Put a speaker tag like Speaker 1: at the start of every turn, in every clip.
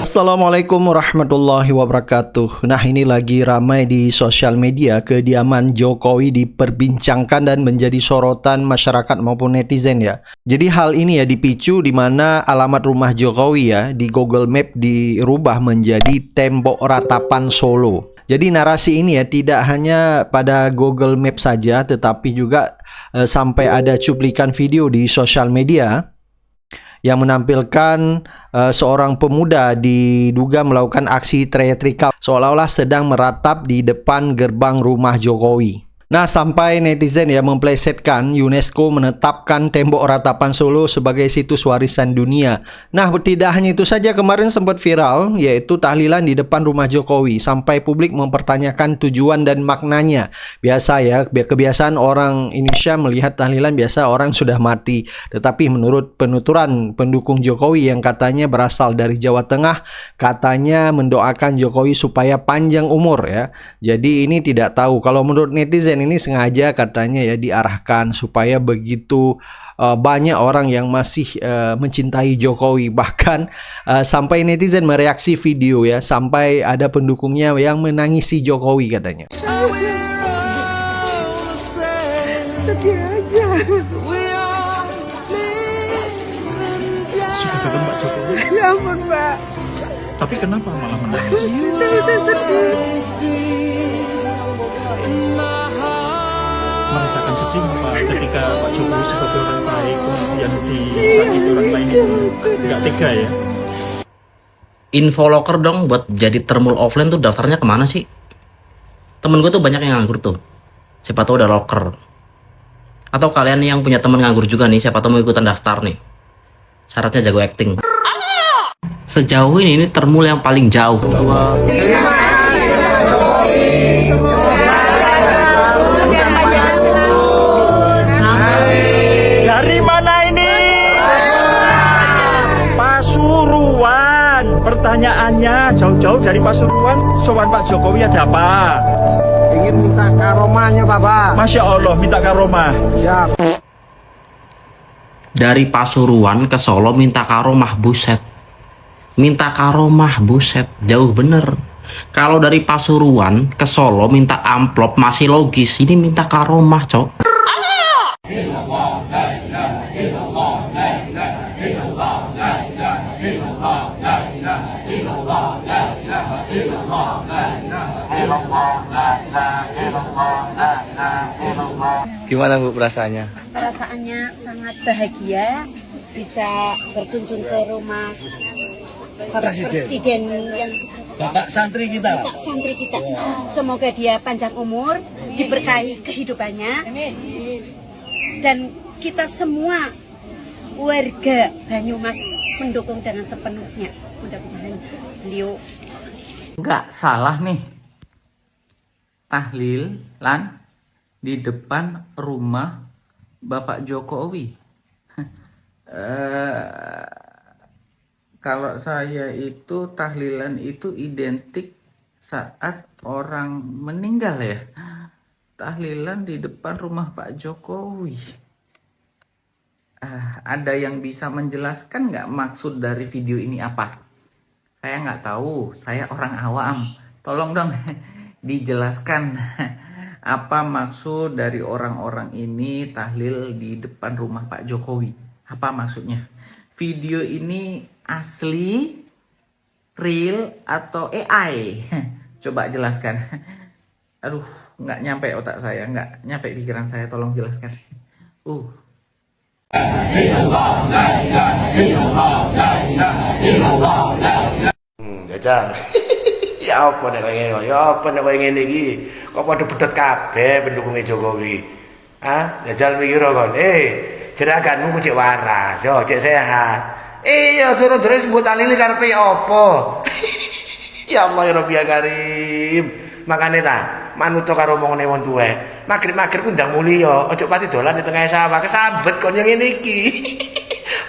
Speaker 1: Assalamualaikum warahmatullahi wabarakatuh. Nah, ini lagi ramai di sosial media, kediaman Jokowi diperbincangkan dan menjadi sorotan masyarakat maupun netizen ya. Jadi hal ini ya dipicu di mana alamat rumah Jokowi ya di Google Map dirubah menjadi Tembok Ratapan Solo. Jadi narasi ini ya tidak hanya pada Google Map saja, tetapi juga sampai ada cuplikan video di sosial media yang menampilkan seorang pemuda diduga melakukan aksi teatrikal seolah-olah sedang meratap di depan gerbang rumah Jokowi. Nah, sampai netizen ya memplesetkan UNESCO menetapkan Tembok Ratapan Solo sebagai situs warisan dunia. Nah, tidak hanya itu saja, kemarin sempat viral yaitu tahlilan di depan rumah Jokowi sampai publik mempertanyakan tujuan dan maknanya. Biasa ya, kebiasaan orang Indonesia melihat tahlilan biasa orang sudah mati. Tetapi menurut penuturan pendukung Jokowi yang katanya berasal dari Jawa Tengah, katanya mendoakan Jokowi supaya panjang umur ya. Jadi ini tidak tahu, kalau menurut netizen ini sengaja katanya ya diarahkan supaya begitu banyak orang yang masih mencintai Jokowi. Bahkan sampai netizen mereaksi video ya, sampai ada pendukungnya yang menangisi Jokowi katanya.
Speaker 2: Sedih aja.
Speaker 3: Suka ketemu Pak Jokowi.
Speaker 2: Ya ampun, Pak.
Speaker 3: Tapi kenapa malah menangis? Merasakan sedih apa ketika Pak Jokowi sebagai orang baik kemudian disakiti orang lain itu nggak tega ya?
Speaker 4: Info loker dong buat jadi thermal offline tuh daftarnya kemana sih? Temen gue tuh banyak yang nganggur tuh. Siapa tahu udah loker. Atau kalian yang punya temen nganggur juga nih, siapa tahu mau ikutan daftar nih. Syaratnya jago acting. Sejauh ini thermal yang paling jauh.
Speaker 3: Dari mana ini? Pasuruan. Pertanyaannya jauh-jauh dari Pasuruan, sowan Pak Jokowi ada apa?
Speaker 5: Ingin minta karomahnya, Bapak.
Speaker 3: Masya Allah, minta karomah.
Speaker 5: Siap.
Speaker 4: Dari Pasuruan ke Solo minta karomah, buset. Minta karomah, buset, jauh bener. Kalau dari Pasuruan ke Solo minta amplop masih logis. Ini minta karomah, cok.
Speaker 6: Gimana Bu perasaannya?
Speaker 2: Perasaannya sangat bahagia bisa berkunjung ke rumah Bapak Presiden yang
Speaker 6: Bapak santri kita.
Speaker 2: Bapak santri kita. Semoga dia panjang umur, diberkahi kehidupannya, dan kita semua warga Banyumas mendukung dengan sepenuhnya. Mudah-mudahan beliau
Speaker 7: nggak salah nih tahlilan di depan rumah Bapak Jokowi. Kalau saya itu tahlilan itu identik saat orang meninggal ya. Tahlilan di depan rumah Pak Jokowi. Ada yang bisa menjelaskan nggak maksud dari video ini apa? Saya nggak tahu, saya orang awam. Tolong dong dijelaskan apa maksud dari orang-orang ini tahlil di depan rumah Pak Jokowi. Apa maksudnya? Video ini asli, real, atau AI? Coba jelaskan. Aduh, nggak nyampe otak saya, nggak nyampe pikiran saya. Tolong jelaskan.
Speaker 5: Jajang. Ya apa nek kowe ya apa nek kowe ngene iki? Kok padha bedhot kabeh pendukungnya Jokowi. Jajal mikir kon. Jeraganmu ku cek waras, yo cek sehat. Iya, durung-durung mbok talili karepe ya apa? Ya Allah ya Rabbi ya Karim. Makane ta, manut karo omongane wong tuwek. Magrib-magrib ku ndang mulya, aja pati dolan di tengah sawah, kesambet kon yang ngene iki.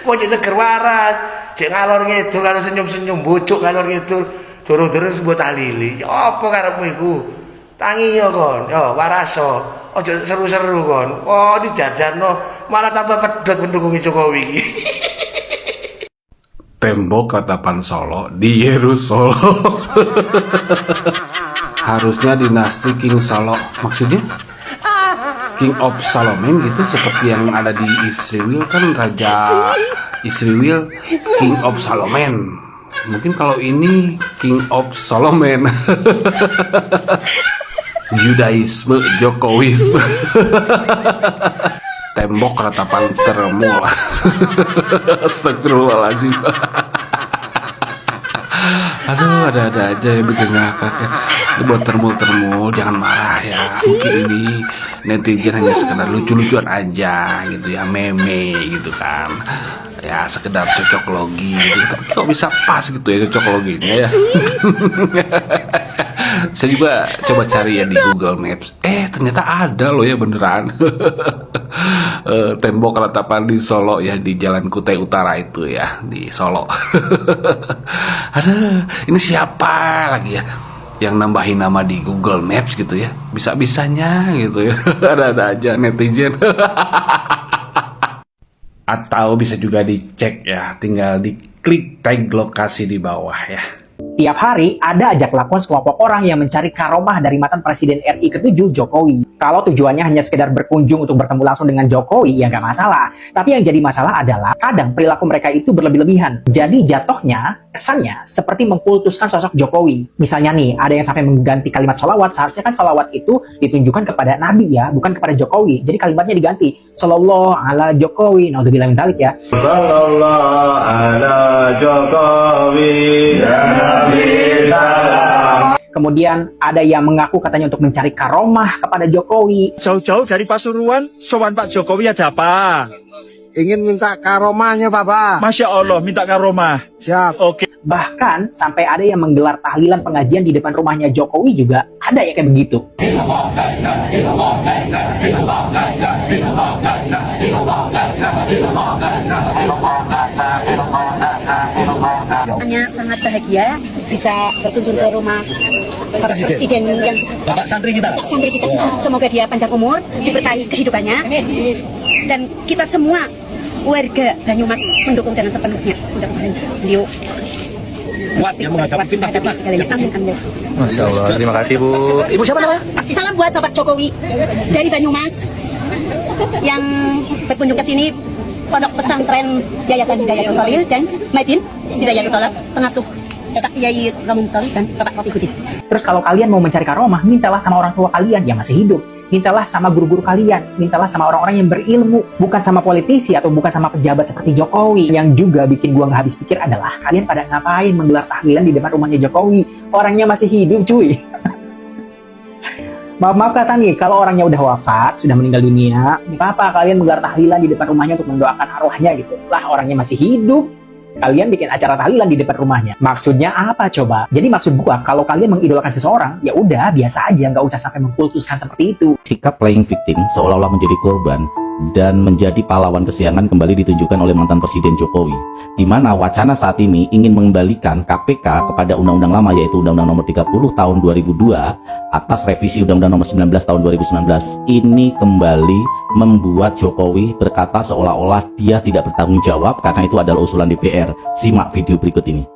Speaker 5: Wong cek seger waras, cek ngalor ngidul karo senyum-senyum bocok ngalor ngidul. Durung-durung mbok talili. Ya apa karepmu iku? Tangi yo kon, yo waraso. Aja seru-seru kon. Oh, dijajarno malah tambah pedhot pendukung Jokowi iki.
Speaker 8: tembok ratapan Solo di Yerusalem. Harusnya dinasti King Solo, maksudnya King of Solomon gitu, seperti yang ada di Israel kan, Raja Israel King of Solomon. Mungkin kalau ini King of Solomon. Judaisme, Jokowisme. Tembok ratapan termul. Astagfirullahaladzim. Aduh, ada aja yang bikin ngakak ya. Ini buat termul-termul, jangan marah ya. Mungkin ini netizen hanya sekedar lucu-lucuan aja gitu ya, meme gitu kan. Ya sekedar cocok logi gitu. Tapi kok bisa pas gitu ya cocok loginya ya. Saya juga coba cari ya di Google Maps. Ternyata ada loh ya beneran. Tembok ratapan di Solo ya, di Jalan Kutai Utara itu ya, di Solo. Aduh, ini siapa lagi ya yang nambahin nama di Google Maps gitu ya? Bisa-bisanya gitu ya. Ada-ada aja netizen. Atau bisa juga dicek ya, tinggal diklik tag lokasi di bawah ya.
Speaker 9: Tiap hari ada aja kelakuan sekelompok orang yang mencari karomah dari mantan Presiden RI ke-7 Jokowi. Kalau tujuannya hanya sekedar berkunjung untuk bertemu langsung dengan Jokowi, ya nggak masalah. Tapi yang jadi masalah adalah kadang perilaku mereka itu berlebih-lebihan. Jadi jatuhnya, kesannya seperti mengkultuskan sosok Jokowi. Misalnya nih, ada yang sampai mengganti kalimat sholawat. Seharusnya kan sholawat itu ditunjukkan kepada Nabi ya, bukan kepada Jokowi. Jadi kalimatnya diganti. Sallallahu ala Jokowi. Naudzubillah min dzalik ya.
Speaker 6: Sallallahu ala Jokowi.
Speaker 9: Kemudian ada yang mengaku katanya untuk mencari karomah kepada Jokowi.
Speaker 3: Jauh-jauh dari Pasuruan, sowan Pak Jokowi ada apa?
Speaker 10: Ingin minta karomahnya, Bapak.
Speaker 3: Masya Allah, minta karomah.
Speaker 10: Siap.
Speaker 3: Oke.
Speaker 9: Bahkan sampai ada yang menggelar tahlilan pengajian di depan rumahnya Jokowi juga ada ya kayak begitu.
Speaker 2: Hanya sangat bahagia bisa berkunjung ke rumah Presiden yang
Speaker 6: Bapak santri kita.
Speaker 2: Semoga dia panjang umur, diberkahi kehidupannya, dan kita semua warga Banyumas mendukung dengan sepenuhnya. Mudah-mudahan beliau
Speaker 6: Kuat yang menghadapi fitnah-fitnah. Masya Allah, terima kasih Bu.
Speaker 9: Ibu siapa namanya?
Speaker 2: Salam buat Bapak Jokowi dari Banyumas yang berkunjung ke sini, Pondok Pesantren Yayasan Hidayatul Tholil dan Maidin Hidayatul Tholil, pengasuh Bapak Kiai Ramum Solih dan Bapak Rafiquddin.
Speaker 9: Terus kalau kalian mau mencari karomah, mintalah sama orang tua kalian yang masih hidup. Mintalah sama guru-guru kalian, mintalah sama orang-orang yang berilmu, bukan sama politisi atau bukan sama pejabat seperti Jokowi. Yang juga bikin gua nggak habis pikir adalah kalian pada ngapain menggelar tahlilan di depan rumahnya Jokowi? Orangnya masih hidup, cuy. Maaf kata nih, kalau orangnya udah wafat, sudah meninggal dunia, apa kalian menggelar tahlilan di depan rumahnya untuk mendoakan arwahnya gitu? Lah orangnya masih hidup, kalian bikin acara tahlilan di depan rumahnya. Maksudnya apa coba? Jadi maksud gua, kalau kalian mengidolakan seseorang, ya udah biasa aja, nggak usah sampai mengkultuskan seperti itu.
Speaker 11: Sikap playing victim seolah-olah menjadi korban dan menjadi pahlawan kesiangan kembali ditunjukkan oleh mantan Presiden Jokowi, di mana wacana saat ini ingin mengembalikan KPK kepada undang-undang lama, yaitu Undang-Undang Nomor 30 Tahun 2002 atas revisi Undang-Undang Nomor 19 Tahun 2019. Ini kembali membuat Jokowi berkata seolah-olah dia tidak bertanggung jawab karena itu adalah usulan DPR. Simak video berikut ini.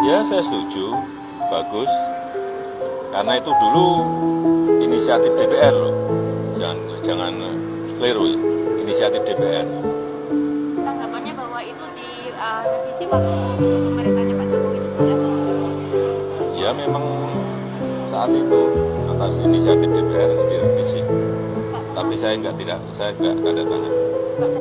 Speaker 12: Ya, saya setuju, bagus, karena itu dulu inisiatif DPR loh. Jangan keliru ya, inisiatif DPR.
Speaker 13: Tanggapannya bahwa itu direvisi waktu pemerintahnya Pak Jokowi itu sudah.
Speaker 12: Ya memang saat itu atas inisiatif DPR direvisi. Tapi saya nggak ada tangan.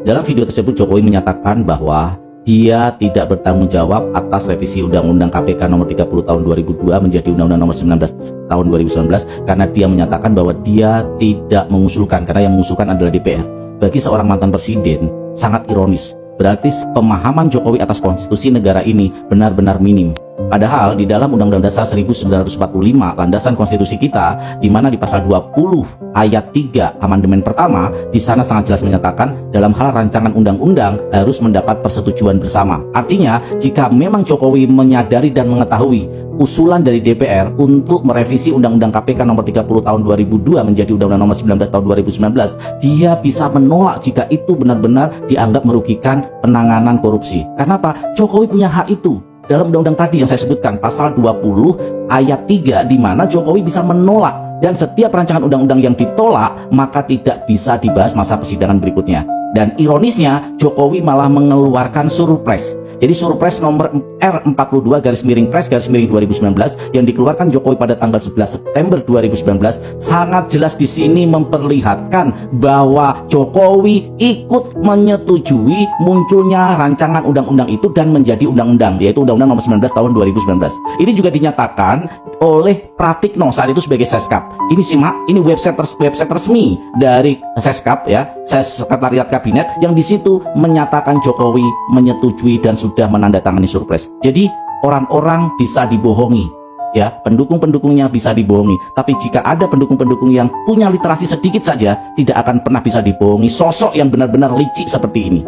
Speaker 11: Dalam video tersebut Jokowi menyatakan bahwa dia tidak bertanggung jawab atas revisi Undang-Undang KPK Nomor 30 Tahun 2002 menjadi Undang-Undang Nomor 19 Tahun 2019 karena dia menyatakan bahwa dia tidak mengusulkan, karena yang mengusulkan adalah DPR. Bagi seorang mantan presiden sangat ironis, berarti pemahaman Jokowi atas konstitusi negara ini benar-benar minim. Padahal di dalam Undang-Undang Dasar 1945 landasan konstitusi kita, di mana di pasal 20 ayat 3 amandemen pertama, di sana sangat jelas menyatakan dalam hal rancangan undang-undang harus mendapat persetujuan bersama. Artinya jika memang Jokowi menyadari dan mengetahui usulan dari DPR untuk merevisi Undang-Undang KPK nomor 30 tahun 2002 menjadi Undang-Undang nomor 19 tahun 2019, dia bisa menolak jika itu benar-benar dianggap merugikan penanganan korupsi. Karena apa? Jokowi punya hak itu. Dalam undang-undang tadi yang saya sebutkan, pasal 20 ayat 3, di mana Jokowi bisa menolak, dan setiap rancangan undang-undang yang ditolak maka tidak bisa dibahas masa persidangan berikutnya. Dan ironisnya Jokowi malah mengeluarkan surpres. Jadi surpres nomor R42/Pres/2019 yang dikeluarkan Jokowi pada tanggal 11 September 2019 sangat jelas di sini memperlihatkan bahwa Jokowi ikut menyetujui munculnya rancangan undang-undang itu dan menjadi undang-undang, yaitu Undang-Undang nomor 19 tahun 2019. Ini juga dinyatakan oleh Pratikno saat itu sebagai Seskap. Ini simak, ini website resmi dari Seskap ya, Sekretariat Kabinet, yang di situ menyatakan Jokowi menyetujui dan sudah menandatangani surpres. Jadi orang-orang bisa dibohongi, ya, pendukung-pendukungnya bisa dibohongi. Tapi jika ada pendukung-pendukung yang punya literasi sedikit saja, tidak akan pernah bisa dibohongi sosok yang benar-benar licik seperti ini.